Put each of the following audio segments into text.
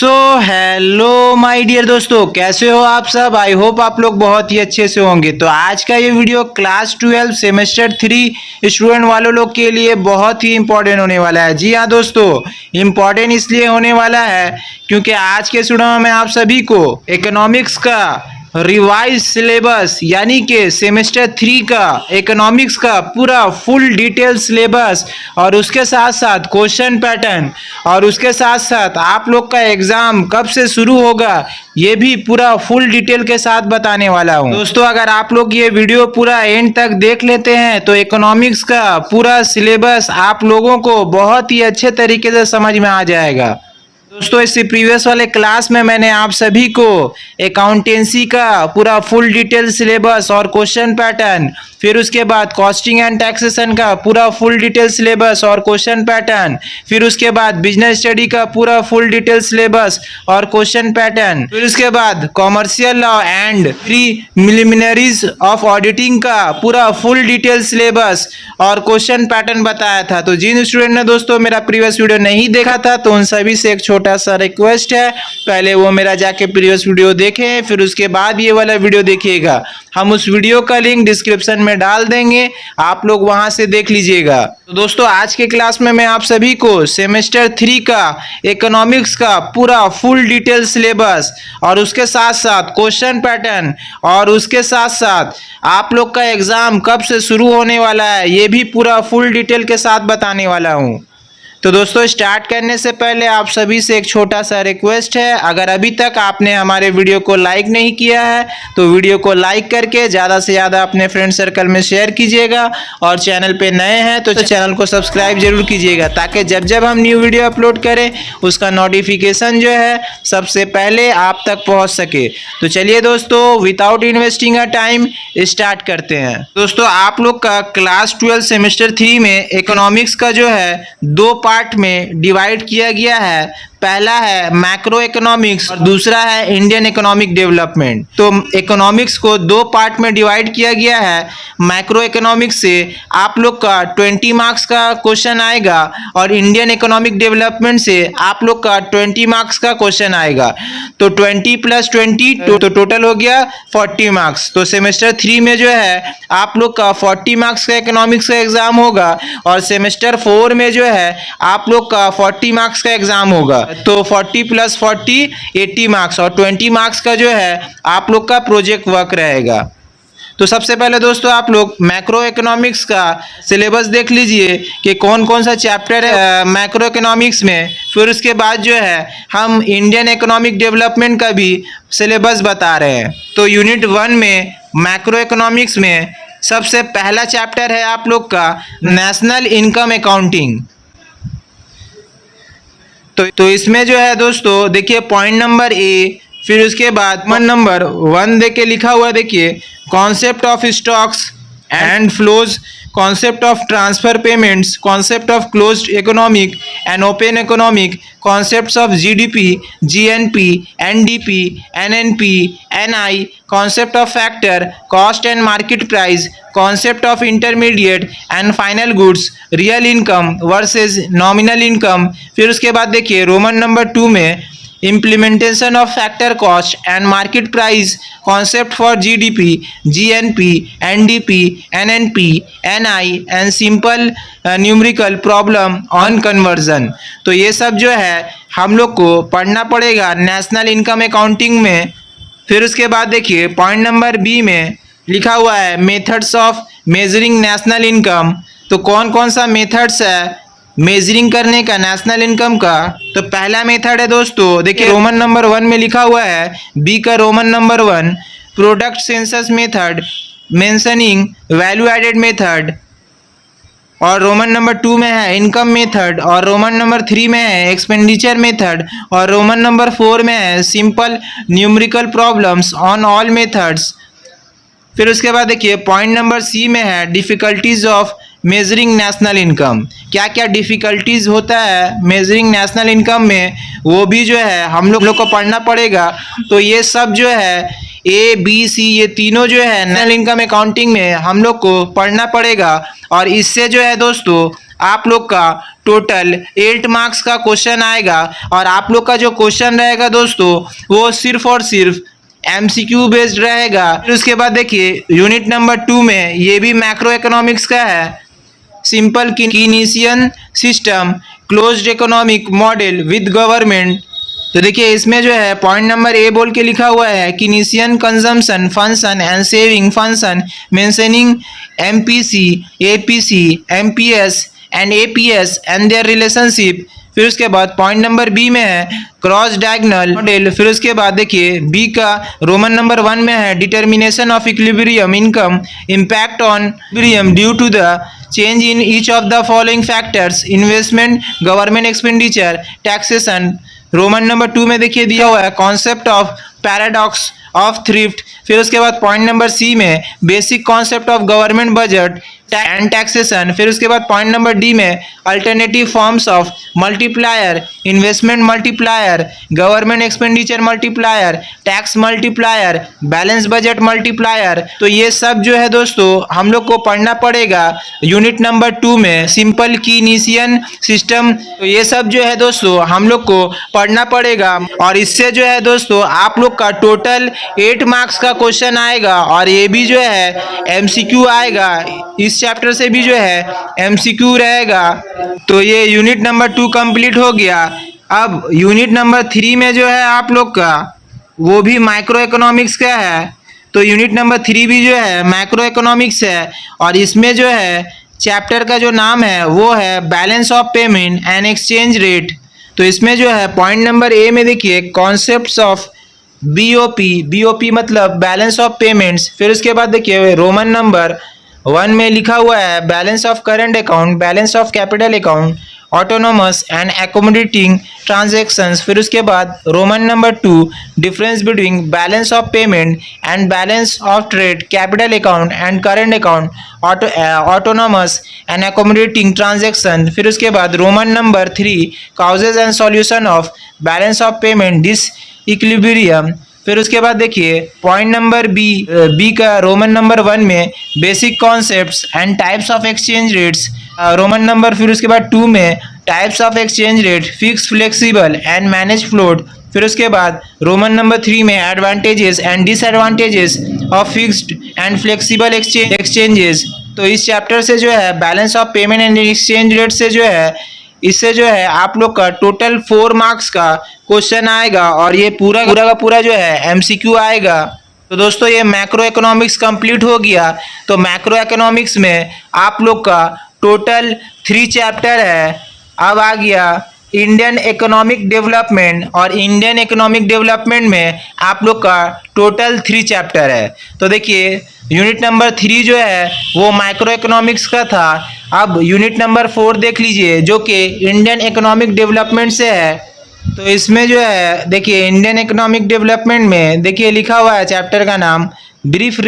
So hello my dear दोस्तों, कैसे हो आप सब। आई होप आप लोग बहुत ही अच्छे से होंगे। तो आज का ये वीडियो क्लास 12 सेमेस्टर 3 स्टूडेंट वालों लोग के लिए बहुत ही इंपॉर्टेंट होने वाला है। जी हाँ दोस्तों, इम्पॉर्टेंट इसलिए होने वाला है क्योंकि आज के वीडियो में आप सभी को इकोनॉमिक्स का रिवाइज सिलेबस यानी कि सेमेस्टर 3 का इकोनॉमिक्स का पूरा फुल डिटेल सिलेबस और उसके साथ साथ क्वेश्चन पैटर्न और उसके साथ साथ आप लोग का एग्जाम कब से शुरू होगा ये भी पूरा फुल डिटेल के साथ बताने वाला हूं। दोस्तों, अगर आप लोग ये वीडियो पूरा एंड तक देख लेते हैं तो इकोनॉमिक्स का पूरा सिलेबस आप लोगों को बहुत ही अच्छे तरीके से समझ में आ जाएगा। दोस्तों, इससे प्रीवियस वाले क्लास में मैंने आप सभी को अकाउंटेंसी का पूरा फुल डिटेल सिलेबस और क्वेश्चन पैटर्न, फिर उसके बाद कॉस्टिंग एंड टैक्सेशन का पूरा फुल डिटेल सिलेबस और क्वेश्चन पैटर्न, फिर उसके बाद बिजनेस स्टडी का पूरा फुल डिटेल सिलेबस और क्वेश्चन पैटर्न, फिर उसके बाद commercial law and preliminaries of auditing का पूरा फुल डिटेल सिलेबस और क्वेश्चन पैटर्न बताया था। तो जिन स्टूडेंट ने दोस्तों मेरा प्रीवियस वीडियो नहीं देखा था तो उन सभी से एक छोटा सा रिक्वेस्ट है, पहले वो मेरा जाके प्रीवियस वीडियो देखें, फिर उसके बाद ये वाला वीडियो देखिएगा। हम उस वीडियो का लिंक डिस्क्रिप्शन में डाल देंगे, आप लोग वहां से देख लीजिएगा। तो दोस्तों, आज के क्लास में मैं आप सभी को सेमेस्टर 3 का इकोनॉमिक्स का पूरा फुल डिटेल सिलेबस और उसके साथ साथ क्वेश्चन पैटर्न और उसके साथ साथ आप लोग का एग्जाम कब से शुरू होने वाला है ये भी पूरा फुल डिटेल के साथ बताने वाला हूं। तो दोस्तों, स्टार्ट करने से पहले आप सभी से एक छोटा सा रिक्वेस्ट है, अगर अभी तक आपने हमारे वीडियो को लाइक नहीं किया है तो वीडियो को लाइक करके ज़्यादा से ज़्यादा अपने फ्रेंड सर्कल में शेयर कीजिएगा और चैनल पे नए हैं तो चैनल को सब्सक्राइब जरूर कीजिएगा ताकि जब जब हम न्यू वीडियो अपलोड करें उसका नोटिफिकेशन जो है सबसे पहले आप तक पहुँच सके। तो चलिए दोस्तों, without investing a time start करते हैं। दोस्तों, आप लोग का क्लास 12 सेमेस्टर 3 में इकोनॉमिक्स का जो है दो पार्ट में डिवाइड किया गया है। पहला है मैक्रो इकोनॉमिक्स और दूसरा है इंडियन इकोनॉमिक डेवलपमेंट। तो इकोनॉमिक्स को दो पार्ट में डिवाइड किया गया है। मैक्रो इकोनॉमिक्स से आप लोग का 20 मार्क्स का क्वेश्चन आएगा और इंडियन इकोनॉमिक डेवलपमेंट से आप लोग का 20 मार्क्स का क्वेश्चन आएगा। तो 20 + 20 तो टोटल हो गया 40 मार्क्स। तो सेमेस्टर 3 में जो है आप लोग का 40 मार्क्स का इकोनॉमिक्स का एग्जाम होगा और सेमेस्टर 4 में जो है आप लोग का 40 मार्क्स का एग्जाम होगा। तो 40 + 40 80 मार्क्स और 20 मार्क्स का जो है आप लोग का प्रोजेक्ट वर्क रहेगा। तो सबसे पहले दोस्तों, आप लोग मैक्रो इकोनॉमिक्स का सिलेबस देख लीजिए कि कौन कौन सा चैप्टर है मैक्रो इकोनॉमिक्स में। फिर उसके बाद जो है हम इंडियन इकोनॉमिक डेवलपमेंट का भी सिलेबस बता रहे हैं। तो यूनिट 1 में मैक्रो इकोनॉमिक्स में सबसे पहला चैप्टर है आप लोग का नेशनल इनकम अकाउंटिंग। तो इसमें जो है दोस्तों देखिए पॉइंट नंबर ए, फिर उसके बाद नंबर 1 देके लिखा हुआ देखिए concept of stocks and flows, concept of transfer payments, concept of closed economic and open economic, concepts of GDP, GNP, NDP, NNP, NI, concept of factor, cost and market price, concept of intermediate and final goods, real income versus nominal income. फिर उसके बाद देखिए Roman number 2 में implementation of factor cost and market price, concept for GDP, GNP, NDP, NNP, NI and simple numerical problem on conversion। तो ये सब जो है हम लोग को पढ़ना पड़ेगा नेशनल इनकम अकाउंटिंग में। फिर उसके बाद देखिए पॉइंट नंबर बी में लिखा हुआ है methods of measuring national income. तो कौन कौन सा मेथड्स है मेजरिंग करने का नेशनल इनकम का। तो पहला मेथड है दोस्तों देखिए रोमन नंबर 1 में लिखा हुआ है बी का Roman number 1 product census method mentioning value added method, और रोमन नंबर 2 में है इनकम मेथड, और रोमन नंबर 3 में है एक्सपेंडिचर मेथड, और रोमन नंबर 4 में है simple numerical problems on all methods. फिर उसके बाद देखिए पॉइंट नंबर सी में है difficulties of measuring national income. क्या क्या डिफ़िकल्टीज होता है मेजरिंग नेशनल इनकम में वो भी जो है हम लोग को पढ़ना पड़ेगा। तो ये सब जो है ए बी सी ये तीनों जो है नेशनल इनकम अकाउंटिंग में हम लोग को पढ़ना पड़ेगा। और इससे जो है दोस्तों आप लोग का टोटल 8 मार्क्स का क्वेश्चन आएगा। और आप लोग का जो क्वेश्चन रहेगा दोस्तों वो सिर्फ और सिर्फ एमसीक्यू बेस्ड रहेगा। फिर उसके बाद देखिए यूनिट नंबर 2 में ये भी मैक्रो इकोनॉमिक्स का है, simple Keynesian system closed economic model with government. तो देखिए इसमें जो है पॉइंट नंबर ए बोल के लिखा हुआ है Keynesian consumption function and saving function mentioning MPC APC MPS and APS and their relationship. फिर उसके बाद पॉइंट नंबर बी में है क्रॉस डायगोनल मॉडल। फिर उसके बाद देखिए बी का रोमन नंबर 1 में है determination of equilibrium income impact on equilibrium due to the change in each of the following factors investment government expenditure taxation. Roman number 2 में देखिए दिया हुआ है concept of paradox of thrift. फिर उसके बाद पॉइंट नंबर सी में basic concept of government budget and taxation. फिर उसके बाद पॉइंट नंबर डी में alternative forms of multiplier investment multiplier government expenditure multiplier tax multiplier balance budget multiplier. तो ये सब जो है दोस्तों हम लोग को पढ़ना पड़ेगा यूनिट नंबर 2 में सिंपल कीनीशियन सिस्टम। तो ये सब जो है दोस्तों हम लोग को पढ़ना पड़ेगा। और इससे जो है दोस्तों आप लोग का टोटल 8 मार्क्स का क्वेश्चन आएगा। और ये भी जो है एमसीक्यू आएगा, इस चैप्टर से भी जो है एमसीक्यू रहेगा। तो ये यूनिट नंबर 2 कंप्लीट हो गया। अब यूनिट नंबर 3 में जो है आप लोग का वो भी माइक्रो इकोनॉमिक्स का है। तो यूनिट नंबर 3 भी जो है माइक्रो इकोनॉमिक्स है। और इसमें जो है चैप्टर का जो नाम है वो है balance of payment and exchange rate. तो इसमें जो है पॉइंट नंबर ए में देखिए कॉन्सेप्ट्स ऑफ बीओपी मतलब बैलेंस ऑफ पेमेंट्स। फिर उसके बाद देखिए रोमन नंबर 1 में लिखा हुआ है balance of current account balance of capital account autonomous and accommodating transactions. फिर उसके बाद Roman number 2 difference between balance of payment and balance of trade capital account and current account autonomous and accommodating transaction. फिर उसके बाद Roman number 3 causes and solution of balance of payment disequilibrium. फिर उसके बाद देखिए point number B का Roman number 1 में basic concepts and types of exchange rates. Roman number फिर उसके बाद 2 में types of exchange rate fix flexible and manage float. फिर उसके बाद रोमन नंबर 3 में advantages and disadvantages of fixed and flexible exchanges. तो इस चैप्टर से जो है balance of payment and exchange rate से जो है इससे जो है आप लोग का टोटल 4 मार्क्स का क्वेश्चन आएगा। और ये पूरा का पूरा जो है एमसीक्यू आएगा। तो दोस्तों ये मैक्रो इकोनॉमिक्स कंप्लीट हो गया। तो मैक्रो इकोनॉमिक्स में आप लोग का टोटल 3 चैप्टर है। अब आ गया इंडियन इकोनॉमिक डेवलपमेंट। और इंडियन इकोनॉमिक डेवलपमेंट में आप लोग का टोटल 3 चैप्टर है। तो देखिए यूनिट नंबर 3 जो है वो माइक्रो इकोनॉमिक्स का था। अब यूनिट नंबर 4 देख लीजिए जो कि इंडियन इकोनॉमिक डेवलपमेंट से है। तो इसमें जो है देखिए इंडियन इकोनॉमिक डेवलपमेंट में देखिए लिखा हुआ है चैप्टर का नाम brief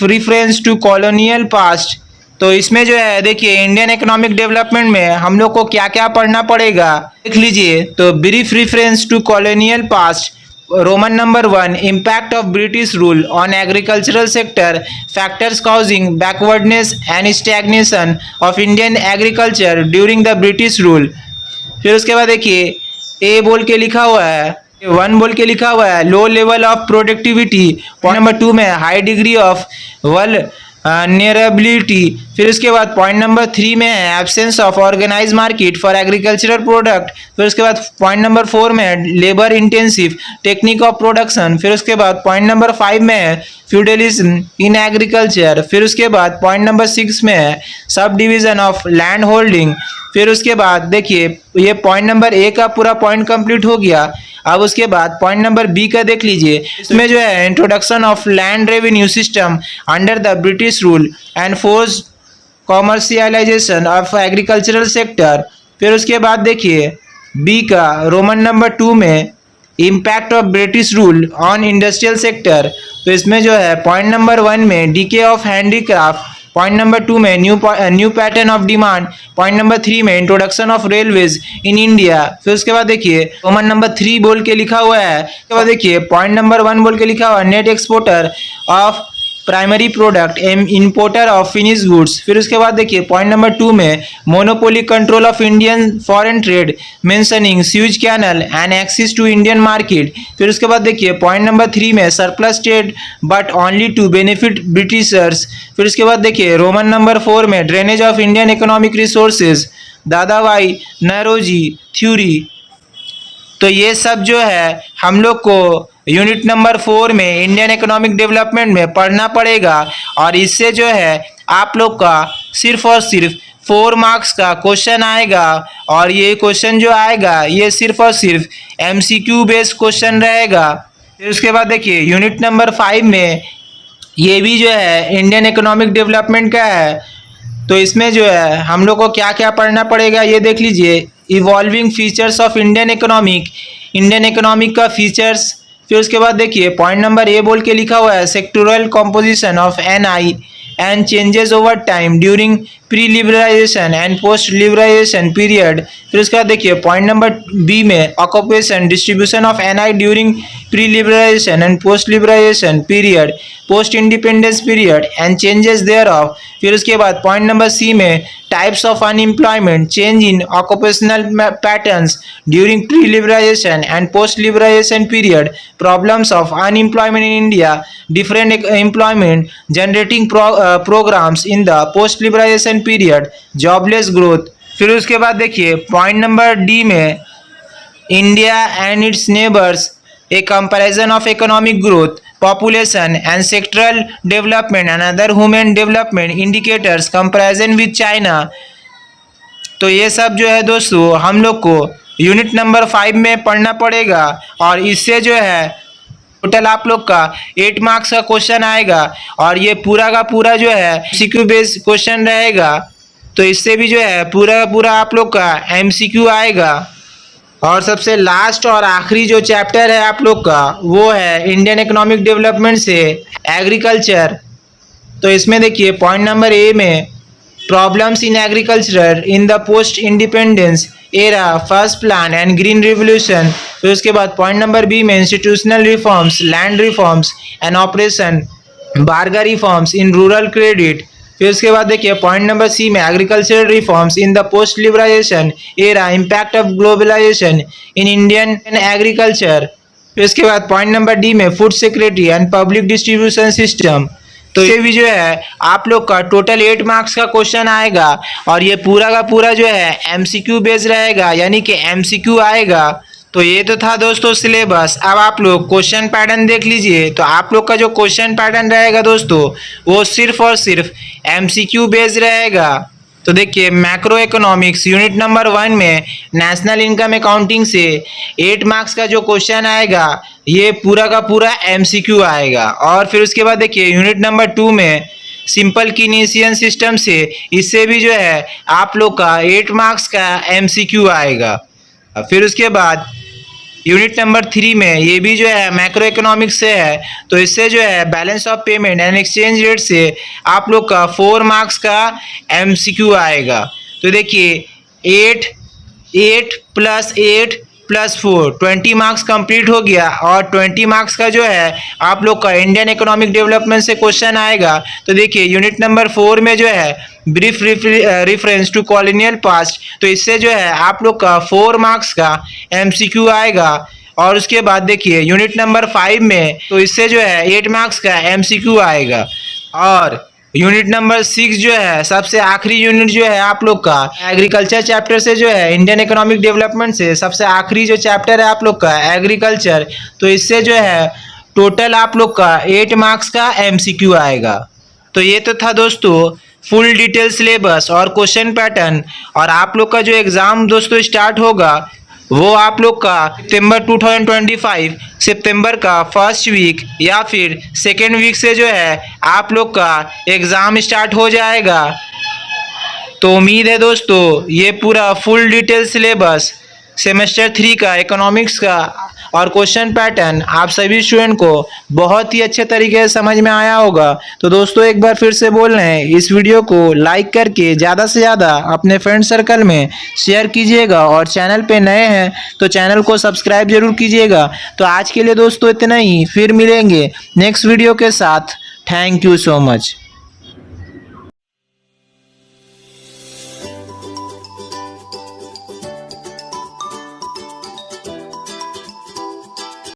reference to colonial past. तो इसमें जो है देखिए इंडियन इकोनॉमिक डेवलपमेंट में हम लोग को क्या क्या पढ़ना पड़ेगा देख लीजिए। तो brief reference to colonial past Roman number 1 impact of British rule on agricultural sector factors causing backwardness and stagnation of Indian agriculture during the British rule. फिर उसके बाद देखिए ए बोल के लिखा हुआ है 1 बोल के लिखा हुआ है low level of productivity. Point number 2 में हाई डिग्री ऑफ वल्नरेबिलिटी। फिर उसके बाद पॉइंट नंबर 3 में है absence of organize market for agricultural product. फिर उसके बाद पॉइंट नंबर 4 में है labour intensive technique of production. फिर उसके बाद पॉइंट नंबर 5 में है फ्यूडलिज्म इन एग्रीकल्चर। फिर उसके बाद पॉइंट नंबर 6 में है sub division of land holding. फिर उसके बाद देखिए ये पॉइंट नंबर ए का पूरा पॉइंट कंप्लीट हो गया। अब उसके बाद पॉइंट नंबर बी का देख लीजिए। इसमें जो है introduction of land revenue system under the British rule and force commercialisation of agricultural sector. फिर उसके बाद देखिए बी का रोमन नंबर 2 में impact of British rule on industrial sector. तो इसमें जो है पॉइंट नंबर 1 में DK of handicraft point number 2 में new pattern of demand, point number 3 में introduction of railways in India. फिर उसके बाद देखिए रोमन नंबर 3 बोल के लिखा हुआ है। उसके बाद देखिए पॉइंट नंबर 1 बोल के लिखा हुआ है net exporter of primary product importer of finish goods. फिर उसके बाद देखिए पॉइंट नंबर 2 में monopoly control of Indian foreign trade mentioning Suez canal and access to Indian market. फिर उसके बाद देखिए पॉइंट नंबर 3 में surplus trade but only to benefit Britishers. फिर उसके बाद देखिए रोमन नंबर 4 में drainage of Indian economic resources Dadabhai Naoroji theory. तो ये सब जो है हम लोग को यूनिट नंबर 4 में इंडियन इकोनॉमिक डेवलपमेंट में पढ़ना पड़ेगा और इससे जो है आप लोग का सिर्फ और सिर्फ 4 मार्क्स का क्वेश्चन आएगा और ये क्वेश्चन जो आएगा ये सिर्फ और सिर्फ एमसीक्यू बेस्ड क्वेश्चन रहेगा। फिर उसके बाद देखिए यूनिट नंबर 5 में ये भी जो है इंडियन इकोनॉमिक डेवलपमेंट का है। तो इसमें जो है हम लोग को क्या क्या पढ़ना पड़ेगा ये देख लीजिए। Evolving features of Indian economic का फीचर्स। फिर उसके बाद देखिए पॉइंट नंबर ए बोल के लिखा हुआ है sectoral composition of NI and changes over time during pre liberalisation and post liberalisation period. फिर उसके बाद देखिए पॉइंट नंबर बी में occupation distribution of NI during pre liberalisation and post liberalisation period post independence period and changes thereof. फिर उसके बाद point number C में types of unemployment change in occupational patterns during pre liberalisation and post liberalisation period problems of unemployment in India different employment generating programmes in the post liberalisation period jobless growth. फिर उसके बाद देखिए point number D में India and its neighbours a comparison of economic growth population and sectoral development and other human development indicators comparison with China। तो ये सब जो है दोस्तों हम लोग को यूनिट नंबर 5 में पढ़ना पड़ेगा और इससे जो है टोटल आप लोग का 8 मार्क्स का क्वेश्चन आएगा और ये पूरा का पूरा जो है एमसीक्यू बेस्ड क्वेश्चन रहेगा। तो इससे भी जो है पूरा का पूरा आप लोग का एमसीक्यू आएगा। और सबसे लास्ट और आखिरी जो चैप्टर है आप लोग का वो है इंडियन इकोनॉमिक डेवलपमेंट से एग्रीकल्चर। तो इसमें देखिए पॉइंट नंबर ए में problems in agriculture in the post independence era first plan and green revolution. फिर उसके बाद पॉइंट नंबर बी में institutional reforms land reforms and operation Barga reforms in rural credit. फिर उसके बाद देखिए पॉइंट नंबर सी में agricultural reforms in the post liberalisation era impact of globalisation in Indian agriculture. फिर उसके बाद पॉइंट नंबर डी में food security and public distribution system. तो ये भी जो है आप लोग का टोटल 8 मार्क्स का क्वेश्चन आएगा और ये पूरा का पूरा जो है एमसीक्यू बेस्ड रहेगा यानी कि एमसीक्यू आएगा। तो ये तो था दोस्तों सिलेबस। अब आप लोग क्वेश्चन पैटर्न देख लीजिए। तो आप लोग का जो क्वेश्चन पैटर्न रहेगा दोस्तों वो सिर्फ और सिर्फ एमसीक्यू बेस्ड रहेगा। तो देखिए मैक्रो इकोनॉमिक्स यूनिट नंबर 1 में नेशनल इनकम अकाउंटिंग से 8 मार्क्स का जो क्वेश्चन आएगा ये पूरा का पूरा एमसीक्यू आएगा। और फिर उसके बाद देखिए यूनिट नंबर 2 में सिंपल कीनेसियन सिस्टम से इससे भी जो है आप लोग का 8 मार्क्स का एमसीक्यू आएगा। फिर उसके बाद यूनिट नंबर 3 में ये भी जो है मैक्रो इकोनॉमिक्स से है। तो इससे जो है balance of payment and exchange rate से आप लोग का 4 मार्क्स का एमसीक्यू आएगा। तो देखिए 8 प्लस 8 प्लस 4 20 मार्क्स कंप्लीट हो गया और 20 मार्क्स का जो है आप लोग का इंडियन इकोनॉमिक डेवलपमेंट से क्वेश्चन आएगा। तो देखिए यूनिट नंबर 4 में जो है brief reference to colonial past. तो इससे जो है आप लोग का 4 मार्क्स का एमसीक्यू आएगा। और उसके बाद देखिए यूनिट नंबर 5 में तो इससे जो है 8 मार्क्स का एमसीक्यू आएगा। और यूनिट नंबर 6 जो है सबसे आखिरी यूनिट जो है आप लोग का एग्रीकल्चर चैप्टर से जो है इंडियन इकोनॉमिक डेवलपमेंट से सबसे आखिरी जो चैप्टर है आप लोग का एग्रीकल्चर। तो इससे जो है टोटल आप लोग का 8 मार्क्स का एमसीक्यू आएगा। तो ये तो था दोस्तों फुल डिटेल सिलेबस और क्वेश्चन पैटर्न। और आप लोग का जो एग्ज़ाम दोस्तों स्टार्ट होगा वो आप लोग का सितंबर 2025 सितंबर का फर्स्ट वीक या फिर सेकेंड वीक से जो है आप लोग का एग्ज़ाम स्टार्ट हो जाएगा। तो उम्मीद है दोस्तों ये पूरा फुल डिटेल सिलेबस सेमेस्टर 3 का इकोनॉमिक्स का और क्वेश्चन पैटर्न आप सभी स्टूडेंट को बहुत ही अच्छे तरीके से समझ में आया होगा। तो दोस्तों एक बार फिर से बोल रहे हैं, इस वीडियो को लाइक करके ज़्यादा से ज़्यादा अपने फ्रेंड सर्कल में शेयर कीजिएगा और चैनल पे नए हैं तो चैनल को सब्सक्राइब जरूर कीजिएगा। तो आज के लिए दोस्तों इतना ही, फिर मिलेंगे नेक्स्ट वीडियो के साथ। Thank you so much.